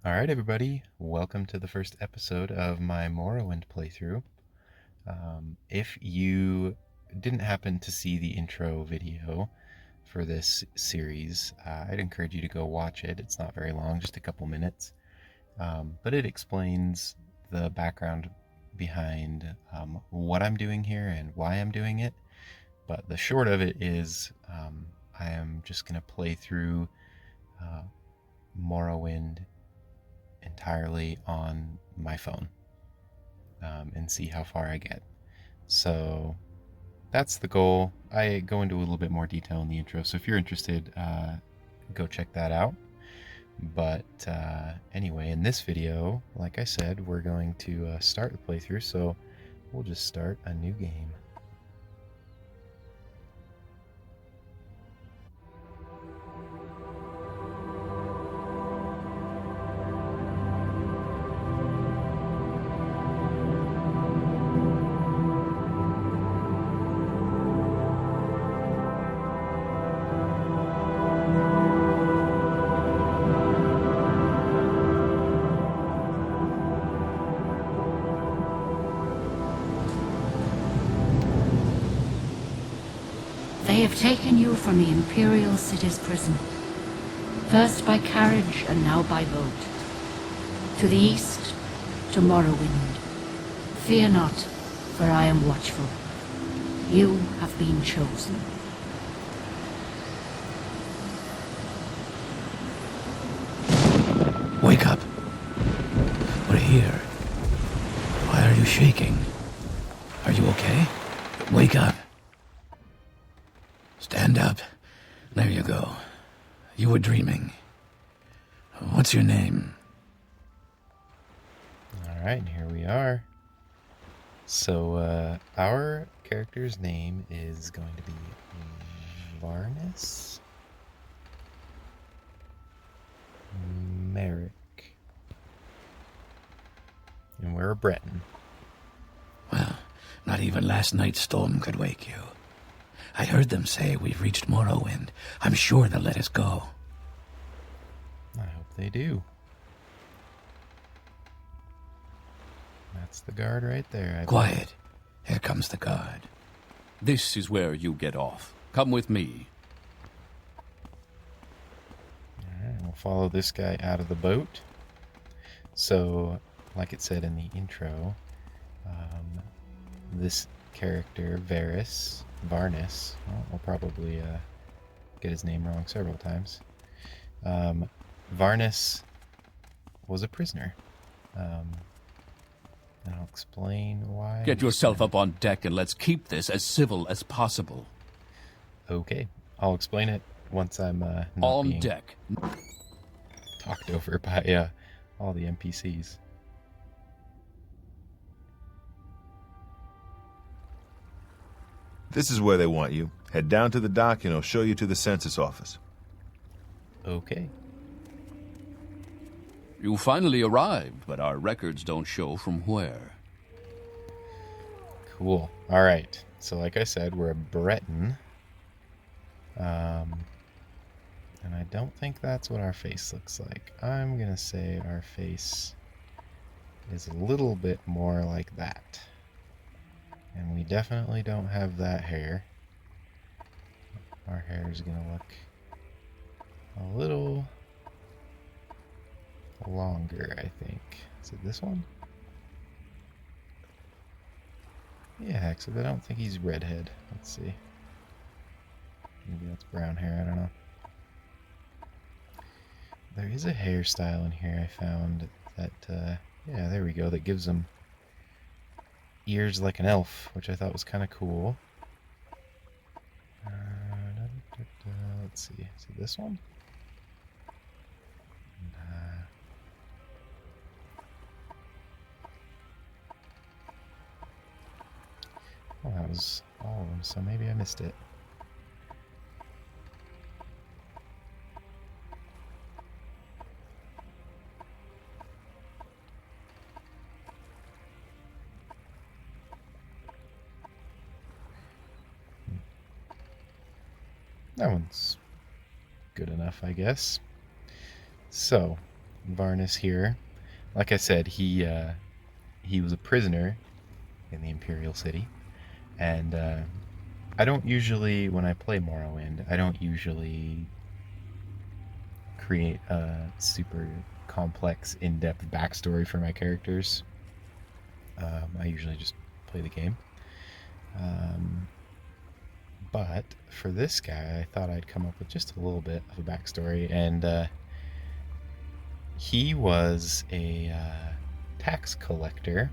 Alright everybody, welcome to the first episode of my Morrowind playthrough. If you didn't happen to see the intro video for this series, I'd encourage you to go watch it. It's not very long, just a couple minutes. But it explains the background behind what I'm doing here and why I'm doing it. But the short of it is I am just going to play through Morrowind entirely on my phone and see how far I get. So that's the goal. I go into a little bit more detail in the intro, so if you're interested, go check that out. But anyway, in this video, like I said, we're going to start the playthrough, so we'll just start a new game. They have taken you from the Imperial City's prison, first by carriage and now by boat. To the east, to Morrowind. Fear not, for I am watchful. You have been chosen. Wake up. We're here. Why are you shaking? Are you okay? Wake up. Stand up. There you go. You were dreaming. What's your name? Alright, here we are. So, our character's name is going to be Varnus Merrick. And we're a Breton. Well, not even last night's storm could wake you. I heard them say we've reached Morrowind. I'm sure they'll let us go. I hope they do. That's the guard right there. Quiet. Here comes the guard. This is where you get off. Come with me. Alright, we'll follow this guy out of the boat. So, like it said in the intro, this character, Varnus, well, we'll probably get his name wrong several times. Varnus was a prisoner. And I'll explain why. Get yourself up on deck and let's keep this as civil as possible. Okay, I'll explain it once I'm not On being deck. talked over by all the NPCs. This is where they want you. Head down to the dock and I'll show you to the census office. Okay. You finally arrived, but our records don't show from where. Cool. All right. So like I said, we're a Breton. And I don't think that's what our face looks like. I'm going to say our face is a little bit more like that. And we definitely don't have that hair. Our hair is going to look a little longer, I think. Is it this one? Yeah, except I don't think he's redhead. Let's see. Maybe that's brown hair, I don't know. There is a hairstyle in here I found that, yeah, there we go, that gives him ears like an elf, which I thought was kind of cool. Let's see, is it this one? Oh, that was all of them, so maybe I missed it. That one's good enough, I guess. So, Varnus here. Like I said, he was a prisoner in the Imperial City, and I don't usually, when I play Morrowind, I don't usually create a super complex, in-depth backstory for my characters. I usually just play the game. But for this guy, I thought I'd come up with just a little bit of a backstory, and he was a tax collector,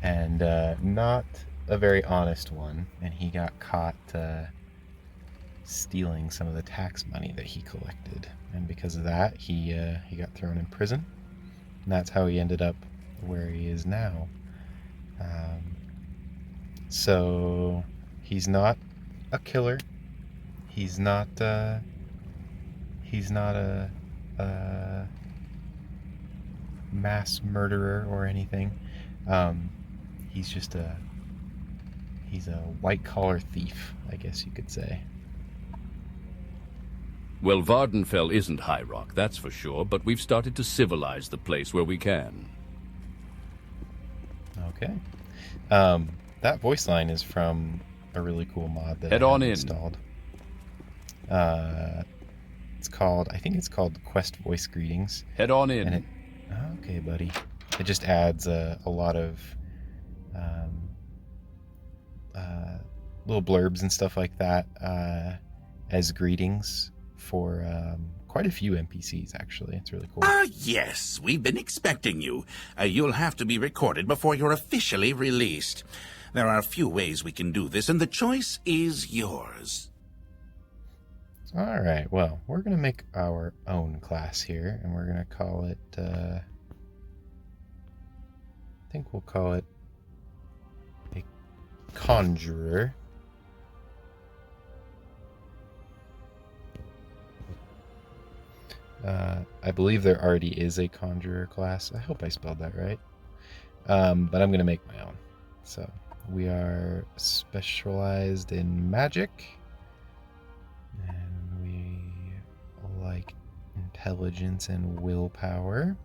and not a very honest one, and he got caught stealing some of the tax money that he collected, and because of that, he got thrown in prison, and that's how he ended up where he is now. So he's not a killer. He's not a mass murderer or anything. He's a white collar thief, I guess you could say. Well, Vardenfell isn't High Rock, that's for sure, but we've started to civilize the place where we can. Okay. That voice line is from a really cool mod that I installed. I think it's called Quest Voice Greetings. Head on in. Okay, buddy. It just adds a lot of little blurbs and stuff like that as greetings for quite a few NPCs, actually. It's really cool. Yes, we've been expecting you. You'll have to be recorded before you're officially released. There are a few ways we can do this, and the choice is yours. All right, well, we're going to make our own class here, and we're going to call it, I think we'll call it a Conjurer. I believe there already is a Conjurer class. I hope I spelled that right. But I'm going to make my own. So we are specialized in magic. And we like intelligence and willpower.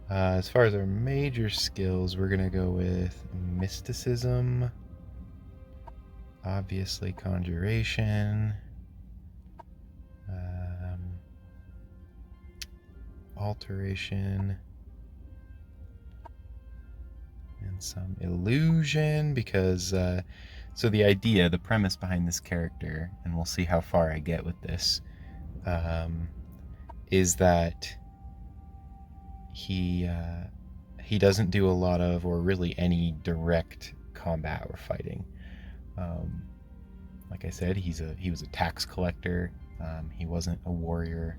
As far as our major skills, we're going to go with mysticism. Obviously, conjuration. Alteration, and some illusion, because so the premise behind this character, and we'll see how far I get with this, is that he doesn't do a lot of, or really any, direct combat or fighting. Like I said, he was a tax collector. He wasn't a warrior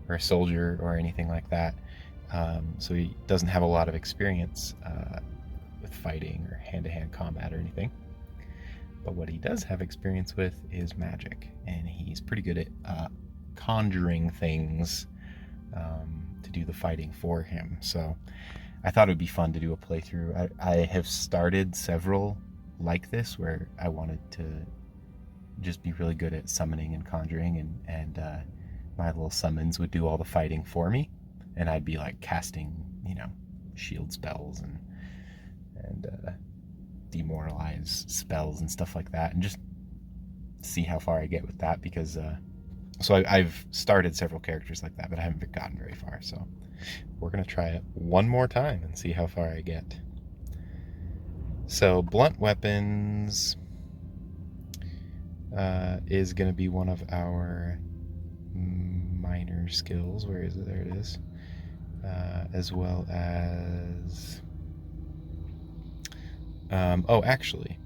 or a soldier or anything like that, so he doesn't have a lot of experience with fighting or hand-to-hand combat or anything. But what he does have experience with is magic, and he's pretty good at conjuring things to do the fighting for him. So I thought it would be fun to do a playthrough. I have started several like this where I wanted to just be really good at summoning and conjuring, and my little summons would do all the fighting for me, and I'd be like casting, shield spells and demoralize spells and stuff like that, and just see how far I get with that, because so I've started several characters like that, but I haven't gotten very far. So we're gonna try it one more time and see how far I get. So blunt weapons is gonna be one of our minor skills. Where is it? There it is. As well as actually,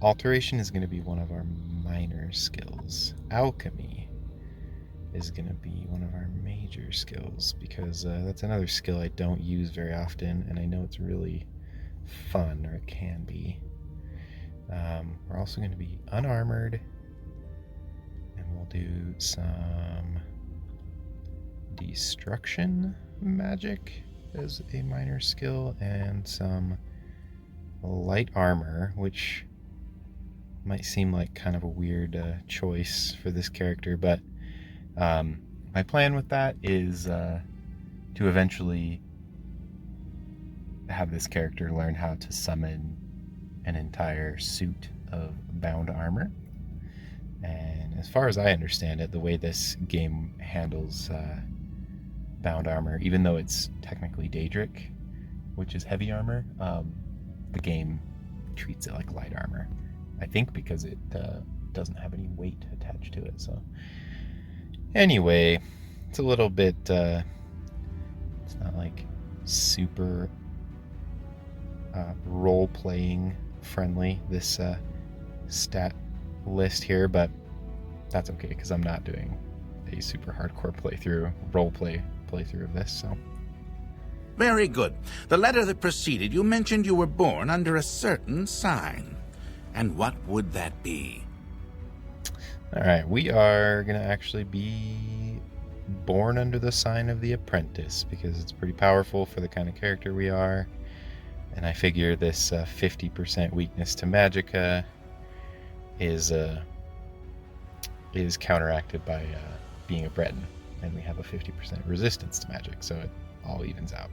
alteration is going to be one of our minor skills. Alchemy is going to be one of our major skills, because that's another skill I don't use very often, and I know it's really fun, or it can be. We're also going to be unarmored, and we'll do some destruction magic as a minor skill, and some light armor, which might seem like kind of a weird choice for this character, but my plan with that is to eventually have this character learn how to summon an entire suit of bound armor. And as far as I understand it, the way this game handles bound armor, even though it's technically Daedric, which is heavy armor, the game treats it like light armor. I think because it doesn't have any weight attached to it. So anyway, it's a little bit, it's not like super role-playing friendly, this stat list here, but that's okay because I'm not doing a super hardcore playthrough of this. So Very good. The letter that preceded you mentioned you were born under a certain sign. And what would that be? all right, we are gonna actually be born under the sign of the Apprentice because it's pretty powerful for the kind of character we are. And I figure this 50% weakness to magicka is counteracted by being a Breton, and we have a 50% resistance to magic, so it all evens out.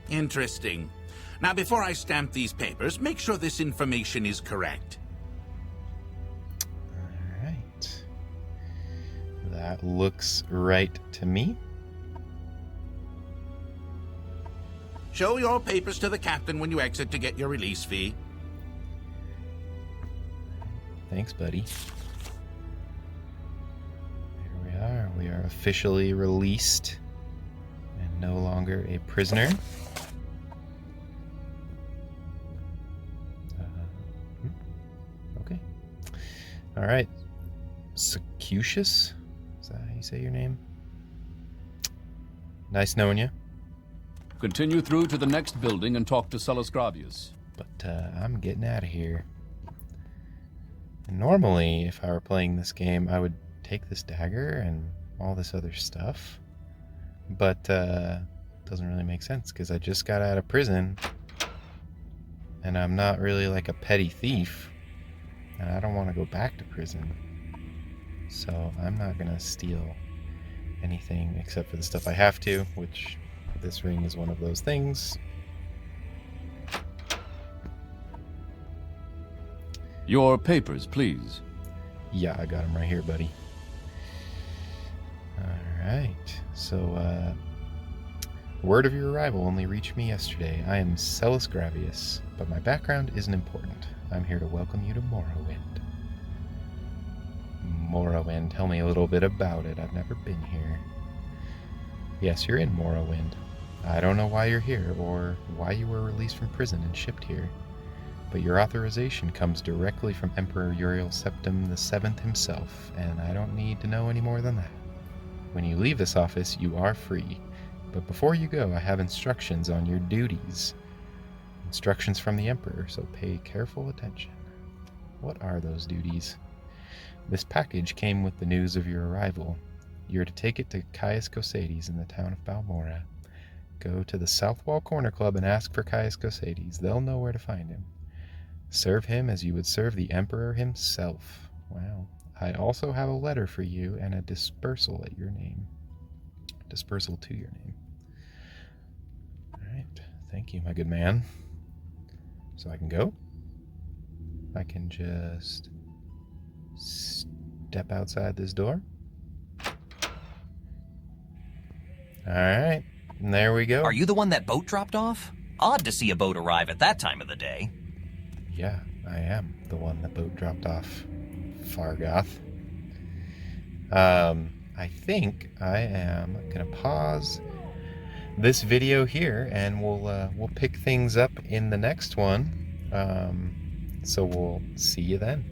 Interesting. Now, before I stamp these papers, make sure this information is correct. All right. That looks right to me. Show your papers to the captain when you exit to get your release fee. Thanks, buddy. Here we are. We are officially released and no longer a prisoner. Okay. All right. Secutius? Is that how you say your name? Nice knowing you. Continue through to the next building and talk to Celes Gravius. But I'm getting out of here. And normally, if I were playing this game, I would take this dagger and all this other stuff. But it doesn't really make sense because I just got out of prison and I'm not really like a petty thief. And I don't want to go back to prison. So I'm not going to steal anything except for the stuff I have to, which this ring is one of those things. Your papers, please. Yeah, I got them right here, buddy. Alright, so, word of your arrival only reached me yesterday. I am Celes Gravius, but my background isn't important. I'm here to welcome you to Morrowind. Morrowind, tell me a little bit about it. I've never been here. Yes, you're in Morrowind. I don't know why you're here, or why you were released from prison and shipped here. But your authorization comes directly from Emperor Uriel Septim VII himself, and I don't need to know any more than that. When you leave this office, you are free. But before you go, I have instructions on your duties. Instructions from the Emperor, so pay careful attention. What are those duties? This package came with the news of your arrival. You're to take it to Caius Cosades in the town of Balmora. Go to the South Wall Corner Club and ask for Caius Cosades. They'll know where to find him. Serve him as you would serve the Emperor himself. Wow. I also have a letter for you and a dispersal at your name. Dispersal to your name. Alright. Thank you, my good man. So I can go? I can just step outside this door. Alright. And there we go. Are you the one that boat dropped off? Odd to see a boat arrive at that time of the day. Yeah, I am the one the boat dropped off. Fargoth. I think I am gonna pause this video here, and we'll pick things up in the next one. So we'll see you then.